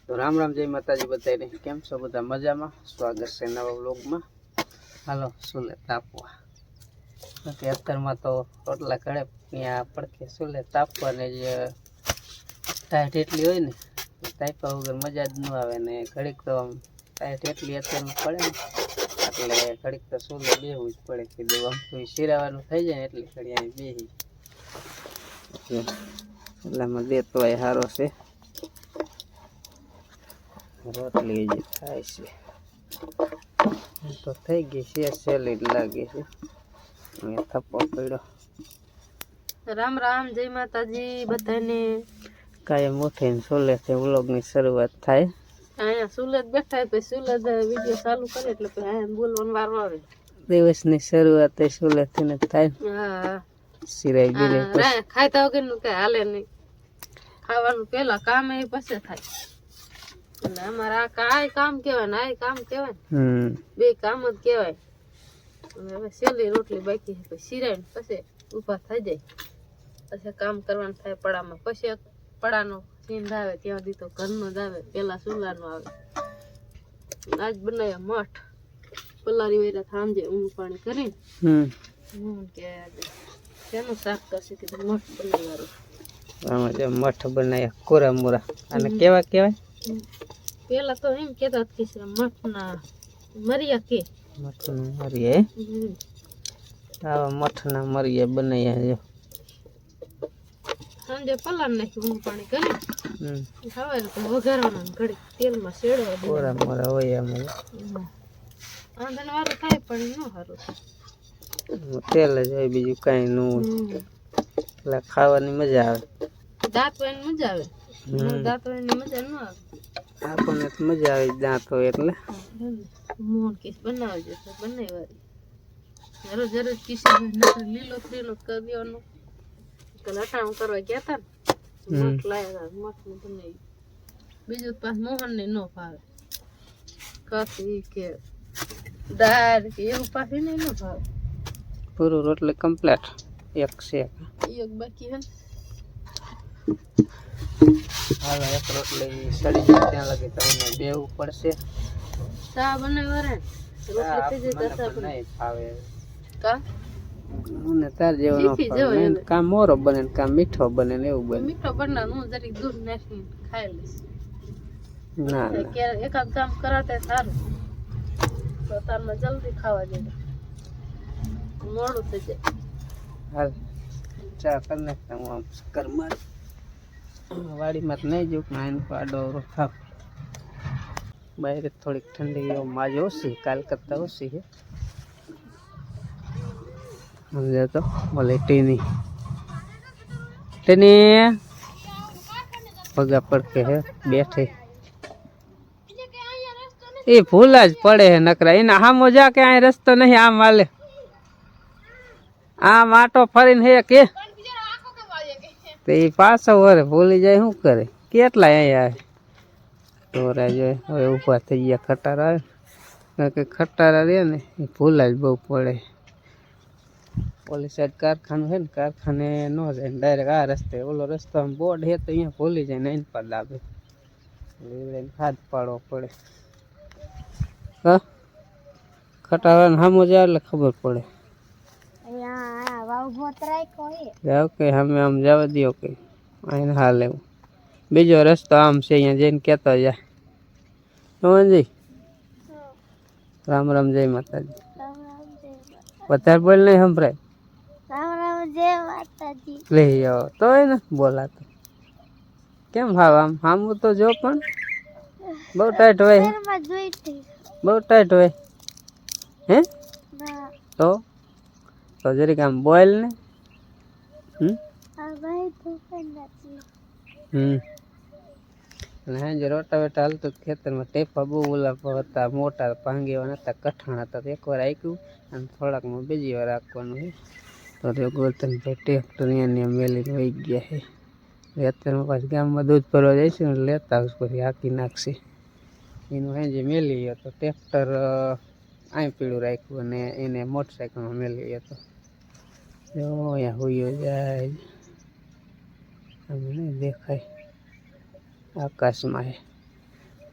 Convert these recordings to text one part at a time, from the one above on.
તો રામ રામ જય માતાજી બધાને કેમ છો બધા મજામાં સ્વાગત છે નવા વ્લોગમાં હાલો સુલે તાપવા અત્યારમાં તો રોટલા કડે ત્યાં પડકે સુલે તાપવાને જે ટાઈટ એટલી હોય ને તાપ્યા વગર મજા જ ન આવે ને ઘડીક તો આમ ટાઈટ એટલી અત્યારમાં પડે ને એટલે ઘડીક તો સુલે બેહવું જ પડે કીધું આમ તો શિરાવાનું થઈ જાય ને એટલે ઘડી અહીં બેસી એટલામાં દેતો હોય સારો છે રોટલી જે થાય છે તો થઈ ગઈ છે સેલીડ લાગે છે થપ્પો પડ્યો રામ રામ જય માતાજી બધાને કાયમ ઉઠીને સુલેથી વ્લોગની શરૂઆત થાય અહીંયા સુરત બેઠા પછી સુરત વિડીયો ચાલુ કરે એટલે પછી અહીંયા બોલવાનો વારો આવે દિવસની શરૂઆત એ સુલેથી ને થાય હા સિરાય બીરાય ખાતા વગરનું કઈ હાલે નહીં ખાવાનું પેલા કામ એ પછી થાય એટલે અમારે આ કામ કેવાય ને આ કામ કેવાય બે કામ જ કેવાય હવે સેલી રોટલી બાકી પછી સિરાય ને પછી ઉભા થઈ જાય પછી કામ કરવાનું થાય પડામાં પછી પડાનો સીંધ આવે ત્યાં દી તો ઘરનો જ આવે પેલા ચૂલાનો આવે આજ બનાવ્યા મઠ પલારી વેરા સાંજે ઊંઘ પાણી કરીને કે શેનું શાક કરશે કીધું મઠ બનાવવાનું આમાં જે મઠ બનાવ્યા કોરા મોરા અને કેવા કહેવાય પેલા તો એમ કેતા કે મઠના મરિયા કે મઠના મરિયા આવા મઠના મરિયા બનાવ્યા જો સમજે પલાર નાખી ઊંઘ પાણી કરી સવારે તો વઘારવાના ઘડી તેલમાં શેડવા દે કોરા મોરા હોય આમાં આંધણ વાળું થાય પણ ન સારું તેલ જ હોય બીજું કાંઈ ન હોય એટલે ખાવાની મજા આવે દાંત હોય મજા આવે દાંત હોય મજા ન આવે આપણને તો મજા આવે દાંત હોય એટલે મોહન કીસ બનાવજો તો બનાવી વારી જરૂર કીસી લીલો ફ્રીલો કરી દેવાનો લટાણું કરવા ગયા હતા ને મઠ લાયા મઠ ને બનાવી બીજું પાછ મોહન ને ન ભાવે કથી કે દાળ કે એવું પાછી ને ન ભાવે પૂરું રોટલી કમ્પ્લીટ એક શેક એક બાકી હે હાલો એક રોટલી સડી જાય ત્યાં લગી તમને બેવું પડશે ચા બનાવ્યો રે રોટલી થઈ જાય તો નહીં ફાવે કા મને તાર જેવો ન ફાવે કામ મોરો બને ને કામ મીઠો બને ને એવું બને મીઠો બનાવ હું જરીક દૂધ નાખીને ખાઈ લઈશ ના એકાદ કામ કરાતે સારું તો તારમાં જલ્દી ખાવા જાય મોડું થઈ જાય હાલ ચા કરી નાખતા હું આમ ઘરમાં વાડીમાં તો નહીં જવું પણ એનો આડો અવરો થાપ બહાર થોડીક ઠંડી એવું માજ ઓછી કાલ કરતાં ઓછી છે સમજે તો બોલે ટીની પગા પડકે હે બેઠે એ ભૂલ જ પડે હે નકરા એના હામો જા કે અહીં રસ્તો નહીં આમ વાલે આમ આટો ફરીને હે કે તે પાછો વરે ભૂલી જાય શું કરે કેટલા અહીંયા તોરા જોઈએ હવે ઊભા થઈ ગયા ખટારા આવે કારણ કે ખટારા રહે ને એ ભૂલા જ બહુ પડે ઓલી સાઈડ કારખાનું છે ને કારખાને ન જાય ને ડાયરેક્ટ આ રસ્તે ઓલો રસ્તો આમ બોર્ડ છે તો અહીંયા ભૂલી જાય ને એન પર લાગે હાથ પાડવો પડે હા ખટારાને સામો જાય એટલે ખબર પડે કે અમે આમ જવા દો કે અહીં હાલ એવું બીજો રસ્તો આમ છે અહીંયા જઈને કહેતો જાય સમજી રામ રામ જય માતાજી વધારે બોલ નહીં સંભળાય લઈ આવો તો ને બોલાતો કેમ ભાવ આમ સામું તો જો પણ બહુ ટાઈટ હોય બહુ ટાઈટ હોય હે તો જરીક આમ બોલ ને અને હા જે રોટાવેટા હાલતું ખેતરમાં ટેપા બહુ ઓલા હતા મોટા ભાંગેવા હતા કઠાણ હતા તો એકવાર આક્યું અને થોડાકમાં બીજી વાર રાખવાનું છે તો ગોતનભાઈ ટ્રેક્ટર અહીંયા મેલીને વહી ગયા છે અત્યારમાં પાછી ગામમાં દૂધ ભરવા જાય છે ને લેતા આવશે પછી હાકી નાખશે એનું હે જે મેલી ગયો તો ટ્રેક્ટર અહીં પીળું રાખ્યું અને એને મોટરસાઇકલમાં મેલી ગયો હતો જો અહીંયા હોઈયો જાય અમને દેખાય આકાશમાં હે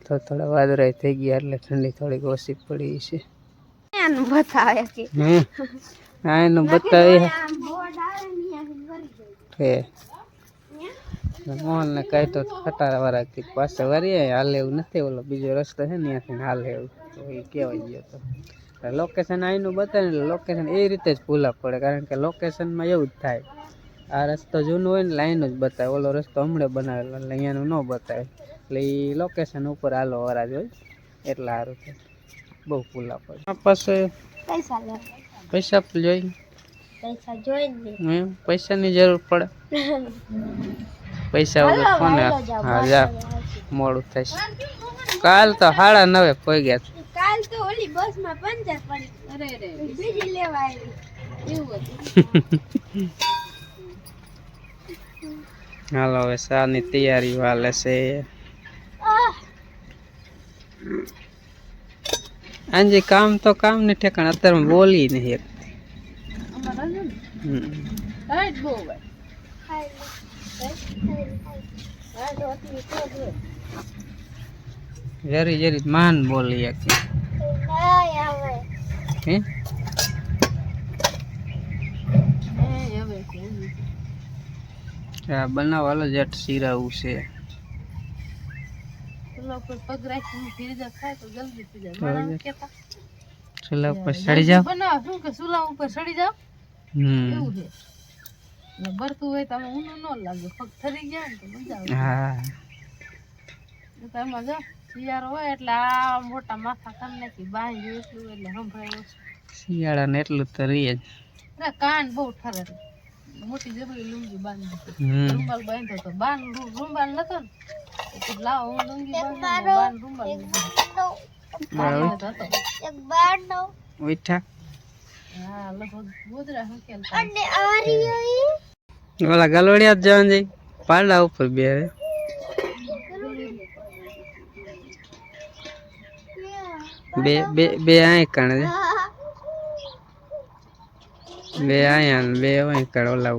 તો થોડા વાદળા થઈ ગયા એટલે ઠંડી થોડીક ઓછી પડી છે. બતાવે કે હા એનું બતાવી હે મોહન ને કઈ તો ખટારા વાળા પાછા વારી હાલે એવું નથી. ઓલો બીજો રસ્તો છે ને ત્યાંથી હાલે એવું તો એ કહેવાય ગયો તો લોકેશન અહીંનું બતાવે ને લોકેશન એ રીતે જ ભૂલા પડે. કારણ કે લોકેશનમાં એવું જ થાય. આ રસ્તો જૂનો હોય ને લાઈન જ બતાવે. ઓલો રસ્તો હમણાં બનાવેલો એટલે અહીંયાનું ન બતાવે. એટલે એ લોકેશન ઉપર હાલો વરાજ હોય એટલે સારું થાય. બહુ ભૂલા પડે. આ પાસે પૈસા જોઈ પૈસાની જરૂર પડે. પૈસા વગર કોને હા જા મોડું થશે. કાલ તો 9:30 કોઈ ગયા. કાલ તો ઓલી બસ માં પંચર પડી. અરે બીજી લેવા આવી એવું હતું. હાલો હવે શાની તૈયારી વાલે છે. આજે કામ તો કામ ને ઠેકાણ અત્યારે બોલી નહીં એક. જરી જરી માન બોલી એક. હે આ બનાવવાલો જટ શીરાવું છે. ચૂલા ઉપર ચડી જાવ. ચૂલા ઉપર ચડી જાવ એવું છે. ભરતું હોય તો ઊનું ન લાગે. પગ ઠરી ગયા ને તો મજા આવે. હા એમાં જો શિયાળો હોય એટલે આ મોટા માથા કરી નાખી બાંધ એટલું એટલે સંભળાય. શિયાળાને એટલું તો રહીએ જ. કાન બહુ ઠરે. મોટી જબરી લુંગી બાંધી રૂમાલ બાંધ્યો તો બાન રૂમાલ નતો ને લાવો હું લુંગી બાંધ્યો બાન રૂમાલ ઉઠા હા લગભગ ગોદરા હકેલ ઓલા ગલોડિયા જ જવાનું જઈ પાડા ઉપર બે બે બે બે આય કણ બે આયા ને બે વાય કણ ઓલા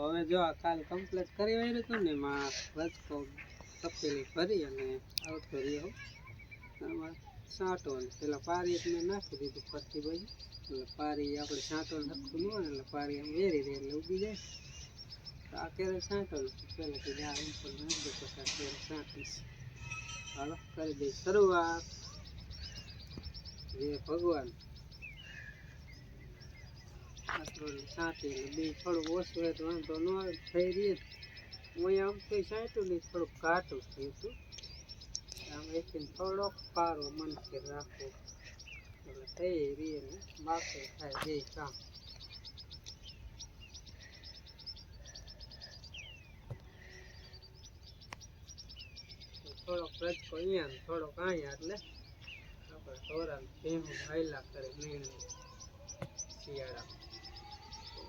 હવે જો આ કાલ કમ્પ્લીટ કરી વાયરું હતું ને એમાં રજકો તપેલી ભરી અને આવતો રહ્યો આમાં સાંટો ને પેલા પારી મેં નાખી દીધું ફરતી બાજુ એટલે પારી આપણે સાંટો ને હરખું ન હોય ને એટલે પારી આમ વેરી રહે એટલે ઉગી જાય. તો આ ક્યારે સાંટો નથી પહેલાંથી આ ઉપર નાખી દો પછી ક્યારે સાંટીશ. હાલો કરી દઈશ શરૂઆત. જે ભગવાન સાંટી એટલે બે થોડુંક ઓછું હોય તો વાંધો ન આવે થઈ રહી. હું આમ કંઈ સાંટ્યું નહીં થોડુંક કાઢું થયું હતું. આમ એકને થોડોક પારો મનથી રાખવો એટલે થઈ રહી ને બાકી થાય બે કામ. થોડોક રજકો અહીંયા ને થોડોક અહીંયા એટલે આપણે ઢોરાને ભીમું હાયલા કરે નહીં શિયાળા.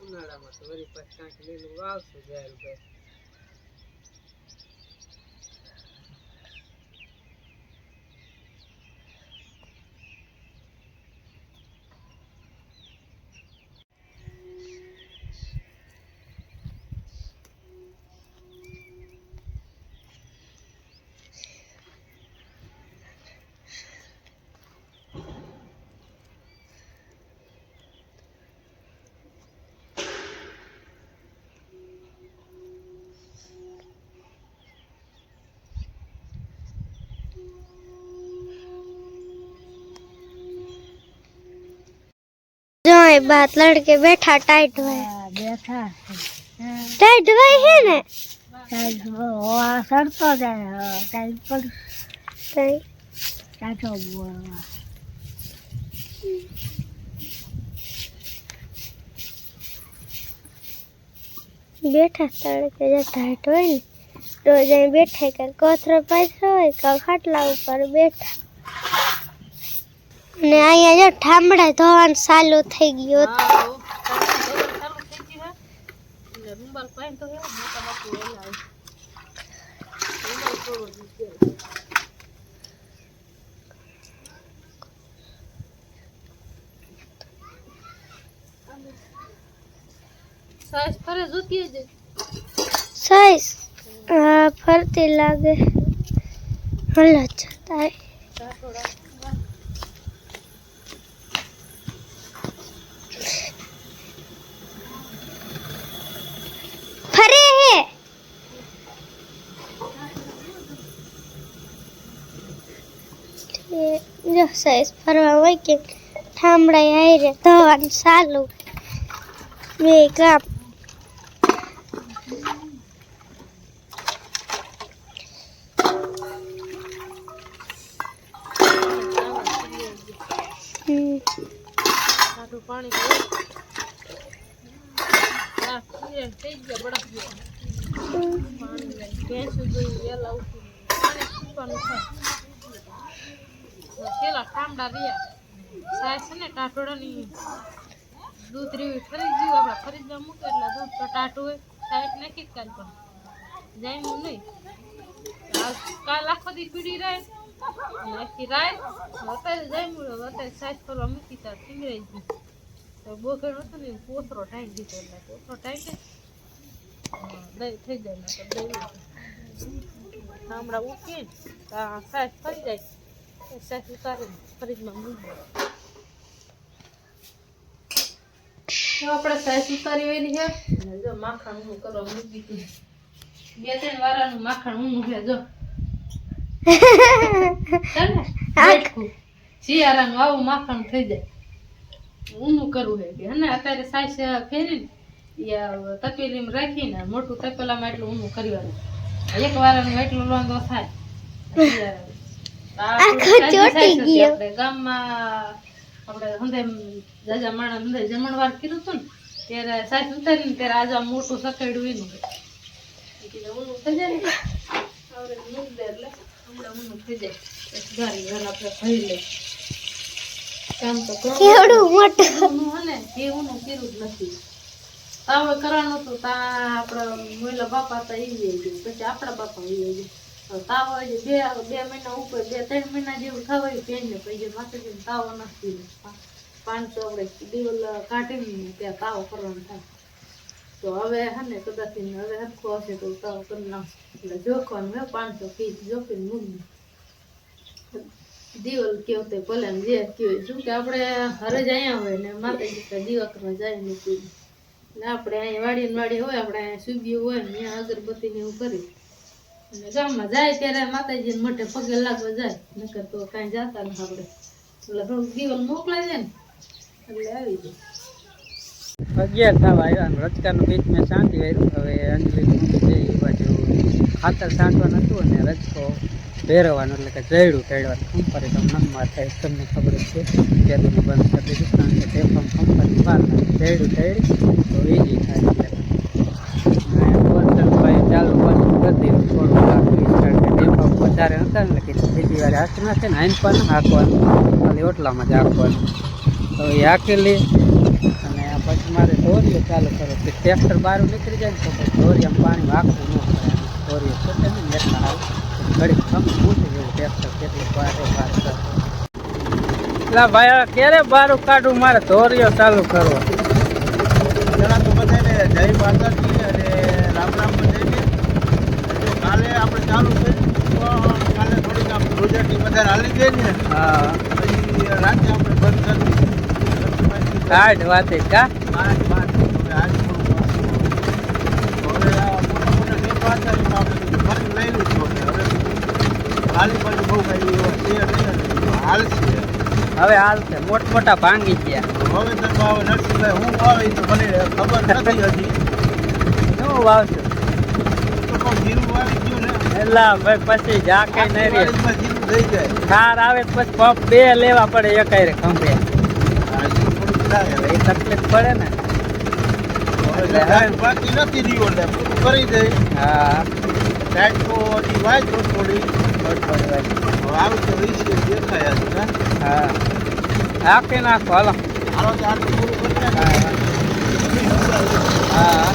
ઉનાળામાં તો વળી પાછું કાંઈક લીલું વાવશું જાય ભાઈ. बात लड़के बैठा टाइट हुआ बैठा टाइट हुआ है ना टाइट सड़ता जाए टाइट पर सही टाइट हो गया बैठा तड़के जब टाइट हुआ ने तो जाए बैठे कर कोथरो पाथरो હોય કે ખાટલા ઉપર બેઠા ને અહીંયા જો ઠામડા ધોવાનું ચાલુ થઈ ગયું રૂમાલ પાઈન તો કેવો મોટા બાપુ એલા સાઈઝ ફરે જોતી જ સાઈઝ હા ફરતી લાગે હલો જતા ફરે હે જો સાઈઝ ફરવા હોય કે ઠામડા આયરે ધવાનું ચાલુ બે કામ આટલું પાણી થઈ ગયા બળક પાણી ભેંસું જોયું વેલા ઉઠી પાણી પીવાનું થાય પેલા ઠામડા રહ્યા સાય છે ને ટાટોડાની દૂધ રેવી ફરી ગયું આપણે ફરીજમાં મૂકે એટલે દૂધ તો ટાટું હોય સાઈડ નાખી જ કાલ પણ જામ્યું નહીં કાલ આખો દી પીડી રહે આખી રાત અત્યારે જામ્યું અત્યારે સાઈડ કરવા મૂકી ત્યાં ટીંગરાઈ ગયું તો બોખેડ હતું ને પોતરો ટાઈમ દીધો એટલે પોતરો ટાઈમ દહીં થઈ જાય ને તો દહીં ઠામડા ઉઠીએ ત્યાં સાઈડ ફરી જાય સાઈડ ઉતારીને ફરીજમાં મૂકી આપણે સાઈઝ ઉતારી હોય છે અને જો માખણ ઊનું કરવા મૂકી દીધું 2-3 વારાનું માખણ ઊનું છે જો આખું શિયાળાનું આવું માખણ થઈ જાય ઊનું કરવું છે અને અત્યારે સાઈઝ ફેરીને તપેલીમાં રાખીને મોટું તપેલામાં એટલું ઊનું કરવાનું 1 વારાનું એટલું લોંદો થાય આપણે ગામમાં આપણે હંધે જાજા માણસ હંધે જમણવાર કર્યું હતું ને ત્યારે સાઈઝ ઉતારીને ત્યારે આજે આમ મોટું સકેડું એનું ઊનું થઈ જાય ને આપણે મૂક દે એટલે હમણાં ઊનું થઈ જાય ઘારી ઘર આપણે ભરી લઈએ કામ તો કેવડું મોટું ઊનું હે ને એ ઊનું કર્યું જ નથી તાવ કરવાનું હતું તા આપણા મોયલા બાપા હતા એ ગયું પછી આપણા બાપા એ ગયું તાવ હોય 2 મહિના ઉપર 2-3 મહિના જેવું થવાય પેનને પછી માથે તાવ નથી 500 આપણે દિવલ કાઢીને ત્યાં તાવ કરવાનો થાય તો હવે હે ને કદાચ હવે હરખું આવશે તો તાવ કરી નાખશે એટલે જોખવાનું હે 500 પીસ જોખીને મૂકી દિવલ કેવું તે ભલે ને જે કહેવાય શું કે આપણે હરે જ અહીંયા હોય ને માતાજી દીવા કરવા જાય ને એટલે આપણે અહીંયા વાડી હોય આપણે અહીંયા સુબીઓ હોય ને ત્યાં અગરબત્તી ને એવું કરી અને ગામમાં જાય ત્યારે માતાજીને મોટે પગે લાગવા જાય નકર તો કાંઈ જાતા નથી આપણે એટલે થોડુંક દિવલ મોકલાય છે ને એટલે આવી જાય 11 થવા આવ્યા અને રચકાનું બીજ મેં શાંતિ વાર્યું હવે અંજલિ મૂકી એ બાજુ ખાતર છાંટવાનું હતું અને રચકો ભેરવવાનું એટલે કે જયડું ટેડવાનું ખંપારી તો નમમાં થાય તમને ખબર જ છે કેદુને બંધ કરી દીધું કારણ કે તે પણ ખંપારી બહાર જયડું ટેડી તો ઈજી થાય ચાલુ પાછું કરી દીધું થોડું લાગતું કારણ કે ટેપા વધારે હતા ને એટલે બીજી વાર હાથમાં છે ને આઈન પણ હાંકવાનું ખાલી ઓટલામાં જ હાંકવાનું તો એ હાંકી લે અને પછી મારે ધોરીઓ ચાલુ કરો કે ટ્રેક્ટર બહાર નીકળી જાય ને તો પછી ધોરિયામાં પાણી વાગતું ન પડે ધોરીઓ છે ને એટલા હાલ ઘડીક ખમ પૂછી જેવું ટ્રેક્ટર કેટલું બારે એટલે ભાઈ ક્યારે બારું કાઢું મારે ધોરીઓ ચાલુ કરવો જણા તો બધાને જય માતાજી અને રામ રામ બધાને કાલે આપણે ચાલુ કર્યું કાલે થોડીક આપણે પ્રોજેક્ટની બધા હાલી ગઈ ને હા પછી રાતે આપણે બંધ કરી કાઢ વાતે કા આજ થોડું હવે મોટા મોટા બે પાછા આપણે ફરી લઈ લીધું હવે હાલી બાજુ બહુ કઈ એવા છે નહીં હાલશે હવે હાલ છે મોટા ભાંગી ગયા હવે તો નરસિંહભાઈ હું વાવે તો મને ખબર નથી હજી શું વાવશું તો પણ જીરું વાવી ગયું ને એલા ભાઈ પછી જા કઈ નહીં રે જીરું થઈ જાય ખાર આવે તો પછી પંપ 2 લેવા પડે એકાઈ રે ખંભે આ જીરું થોડુંક થાય એ તકલીફ પડે ને બાકી નથી રહ્યો એટલે પૂરું કરી દે હા લાઈટ તો હજી વાંચો થોડી આવી તો રહી છે દેખાય હજી ને હા હાકી નાખો હાલો હાલો તો આટલું પૂરું કરી નાખે હા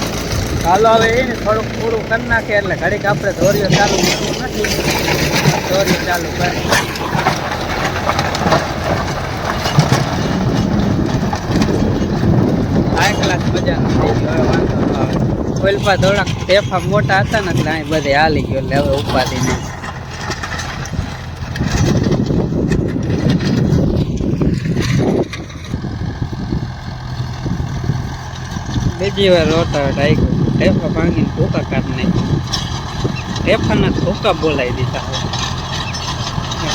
હાલો હવે એને થોડુંક પૂરું કરી નાખીએ એટલે ઘડીક આપણે ધોરીઓ ચાલુ નથી ધોરીઓ ચાલુ કરી હાઈ ક્લાસ મજાનું થઈ ગયું હવે વાંધો ન ઓલપા થોડાક ટેફા મોટા હતા ને એટલે અહીં બધે હાલી ગયો એટલે હવે ઉપાધિ નહીં. બીજી વાર રોટાવેટ આવી ગયો, ટેફા ભાંગીને ભૂકા કાઢી નાખ્યા. ટેફાના ભૂકા બોલાવી દીધા હવે.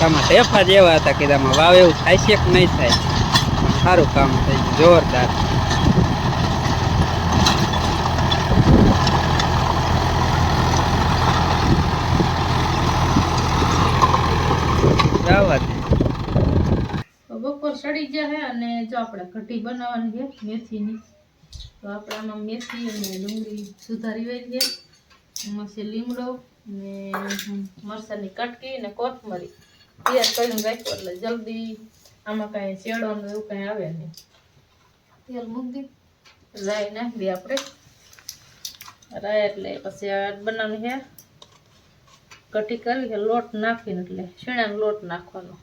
આમાં ટેફા જેવા હતા કે આમાં વાવ એવું થાય છે કે નહીં થાય, પણ સારું કામ થઈ ગયું, જોરદાર. જવા દે. બપોર સડી ગયા છે અને જો આપણે કઢી બનાવવાની છે મેથીની. તો આપણે આમાં મેથી અને ડુંગળી સુધારી હોય છે, એમાં છે લીમડો ને મરચાંની કટકી ને કોથમરી તૈયાર કરીને રાખ્યો એટલે જલ્દી આમાં કાંઈ ચેડવાનું એવું કાંઈ આવે નહીં. તેલ મૂકી દી, રાઈ નાખી દઈએ આપણે. રાઈ એટલે પછી આ બનાવવાની છે કઢી કરવી છે, લોટ નાખીને એટલે શીણાનો લોટ નાખવાનો.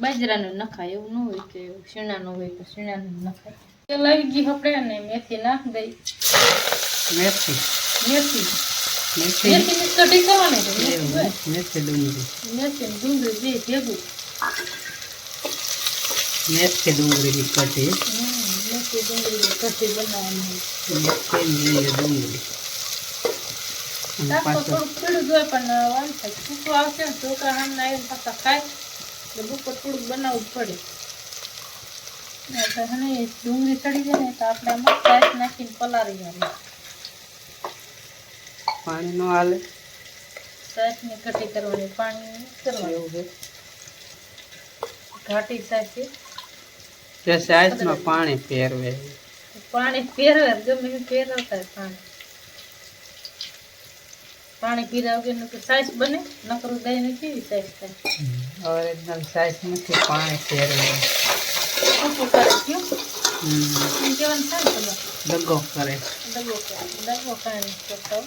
બાજરાનું નખાય એવું ન હોય કે શીણાનું હોય તો શીણાનું નખાય. તેલ આવી ગયું આપણે અને મેથી નાખી દઈ. મેથી મેથી મેથી મેથીની કઢી કરવાની છે. મેથી ડુંગળી, મેથી ને ડુંગળી બે ભેગું. મેથી ડુંગળીની કઢી, મેથી ડુંગળીની કઢી બનાવવાની. મેથી ડુંગળી. અને શાક તો પાછું થોડુંક પીળું જ હોય પણ વાંધો થાય સૂકું આવશે ને છોકરા સામે આવીને પાછા ખાય એટલે બપોર થોડુંક બનાવવું જ પડે. એટલે હને ડુંગળી ચડી જાય ને તો આપણે આમાં સાઈસ નાખીને પલાળી જાય. પાણી નો હાલે સાઈસની કઢી કરવાની, પાણી કરવાનું. એવું છે ઘાટી સાઈસ તે સાઈઝમાં પાણી ફેરવે. પાણી ફેરવે ગમે એ ફેરવતા પાણી. પાણી પીરા વગર સાઈસ બને નકરું દહીં કેવી સાઈસ થાય. ઓરિજિનલ સાઈઝ નથી, પાણી ફેરવે. શું કરે કયું કહેવાનું થાય ને તમારે દગો કરે. દગો કાંઈ કરતા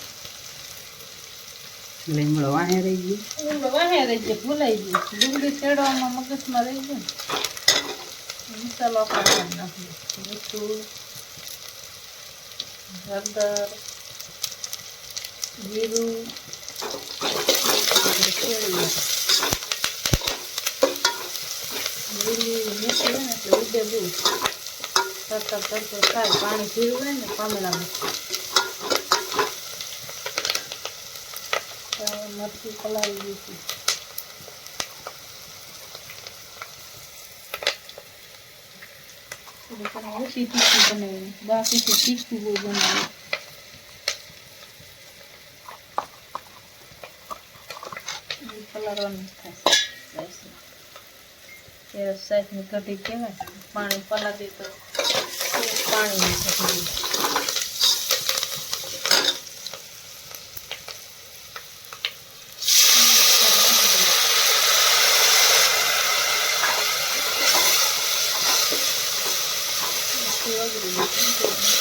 લીમડો વાહે રહી ગયો. વાહે રહી જાય, ભૂલાઈ ગયું. ડુંગળી ચડવામાં મગજમાં રહી ગયું ને મસાલો આપણે નાખીએ. મીઠું, હળદર, જીરું, લીલી મેથી હોય ને એટલે ઉડે બહુ તરતા તરતો થાય. પાણી પીવું હોય ને પામેલામાં મરચું પલાળી દીધું. ઓછી તીખું બનાવ્યું, બાકીથી તીખું બહુ બનાવ્યું. પલાળવાનું થાય સાઈઝની કઢી કહેવાય. પાણી પલાળી તો પાણી કઢી.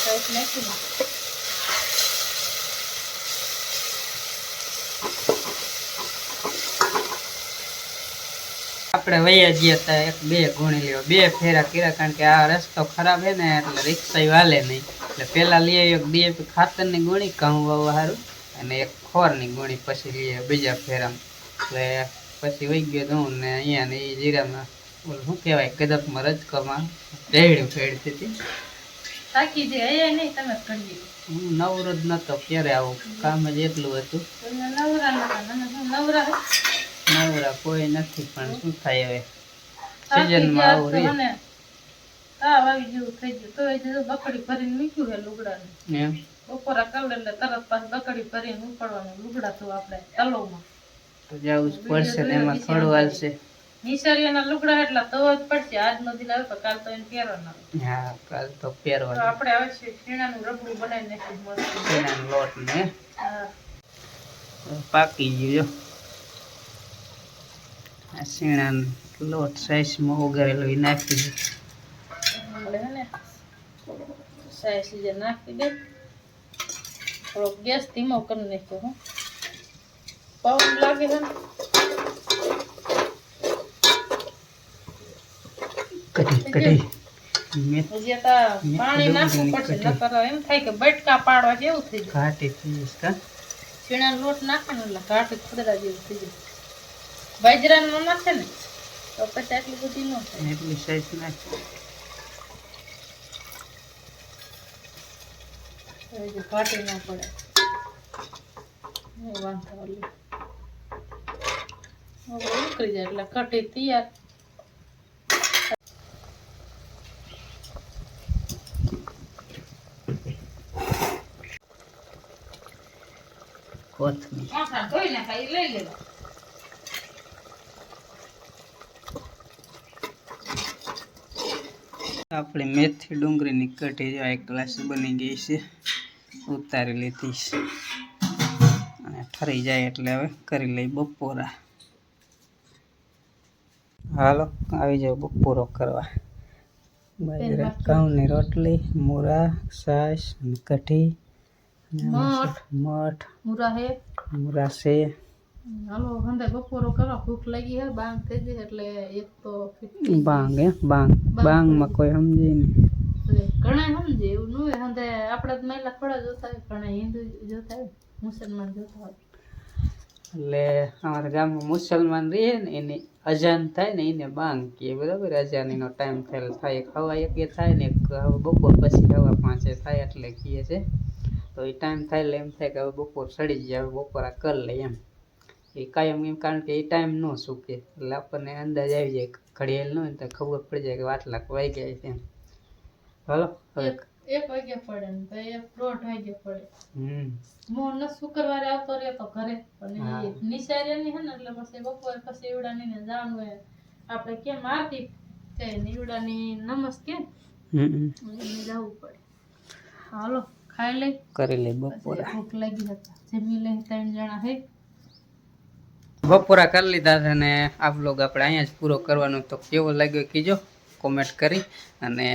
સાઈઝ નાખી આપણે વૈયા ગયા હતા, એક બે ગુણી લેવા, બે ફેરા કર્યા, કારણ કે આ રસ્તો ખરાબ છે ને એટલે રિક્ષા વાલે નહીં. એટલે પેલા લઈએ એક DAP ખાતરની ગુણી ઘઉં વાવવા સારું, અને એક ખોરની ગુણી પછી લઈએ બીજા ફેરામાં. એટલે પછી વહી ગયો હું ને અહીંયા ને એ જીરામાં ઓલું શું કહેવાય ગદપમાં રજકોમાં રેહડી ફેડતી હતી. થાકી જાય એ નહીં તમે કરી હું નવરો જ નતો, ક્યારે આવું કામ જ એટલું હતું. નવરા નવરા નવરા કોઈ નથી, પણ શું થાય હવે સિઝનમાં આવું રહ્યું. તાવ આવી જેવું થઈ ગયું તો એ બકડી ભરીને મૂક્યું છે લુગડાને. એમ બપોરા કલર એટલે તરત પાછું બકડી ભરીને ઉપાડવાનું લુગડા તો આપણે તલોમાં તો જવું જ પડશે ને એમાં થોડું હાલશે. નિસરિયાના લુગડા એટલા તો જ પડશે. આજનો દિન આવે તો કાલ તો એને પહેરવાના. હા કાલ તો તો પહેરવાનું. આપણે અવશ્ય શીણાનું રબડું બનાવી નાખ્યું મસ્ત. શીણાનો લોટ ને હા પાકી ગયું જો. આ શીણાનો લોટ સાઈઝમાં ઉગારેલો એ નાખી દીધું. એટલે હે ને સાઈઝ જે નાખી દે. થોડોક ગેસ ધીમો કરી નાખ્યો. હો પવન લાગે છે ને કઢી કઢી હજી તો પાણી નાખવું પડશે નકર એમ થાય કે બટકા પાડવા જેવું થઈ જાય ઘાટી થઈ જશે કા ચીણાનો લોટ નાખે ને એટલે ઘાટી ખુદરા જેવું થઈ જાય બાજરાનો નાખે ને તો પછી આટલી બધી ન થાય એટલી સાઈઝ નાખ હજી ઘાટી ન પડે વાંધો ઓલી ઉકળી જાય એટલે કટી તૈયાર કોથમીર આખા ધોઈ નાખાય એ લઈ લેવા આપણી મેથી ડુંગળીની કઢી જો એક ગ્લાસ બની ગઈ છે ઉતારી લીધી છે અને ઠરી જાય એટલે હવે કરી લઈ બપોરા હાલો આવી જાવ બપોરો કરવા બાજરા ઘઉંની રોટલી મૂરા છાશ અને કઢી મઠ મૂરા છે હાલો હંદે બપોરો કરો ભૂખ લાગી હે બાંગ થઈ જાય એટલે એક તો બાંગ બાંગમાં કોઈ સમજે નહીં ઘણા સમજે એવું ન હોય હંદે આપણે તો મહિલા થોડા જોતા હોય ઘણા હિન્દુ જોતા હોય મુસલમાન જોતા હોય એટલે અમારા ગામમાં મુસલમાન રહે ને એની અજાન થાય ને એને બાંગ કહે બરાબર અજાનીનો ટાઈમ થાય હવા એક થાય ને બપોર પછી હવા 5 થાય એટલે કહે છે તો એ ટાઈમ થાય એટલે એમ થાય કે હવે બપોર સડી જાય હવે બપોરા કરી લે એમ એ કાયમ એમ કારણ કે એ ટાઈમ ન સૂકે એટલે આપણને અંદાજ આવી જાય ઘડિયાળ ન હોય તો ખબર પડી જાય કે આટલા વાઈ ગયા છે એમ હાલો હવે 1 વાગ્યા પડે ને તો 1:30 વાગ્યા પડે મોહન શુક્રવારે આવતો રહે તો ઘરે પણ એ નિશાળેની હે ને એટલે પછી બપોરે પછી એવડાની ને જવાનું હોય આપણે કેમ આરતી છે નીવડાની નમસ્તે એને જવું પડે હાલો ખાઈ લઈ કરી લઈ બપોરા ભૂખ લાગી હતી જમી લઈ 3 જણા હે બપોરા કરી લીધા છે અને આ વ્લોગ આપણે અહીંયા જ પૂરો કરવાનો તો કેવો લાગ્યો કીજો કોમેન્ટ કરી અને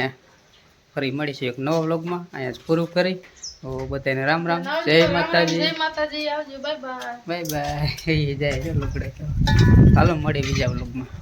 ફરી મળીશું એક નવા વ્લોગમાં અહીંયા જ પૂરું કરી તો બધાને રામ રામ જય માતાજી આવજો બાય બાય બાય બાય જય લુકડે હાલો મળી બીજા વ્લોગમાં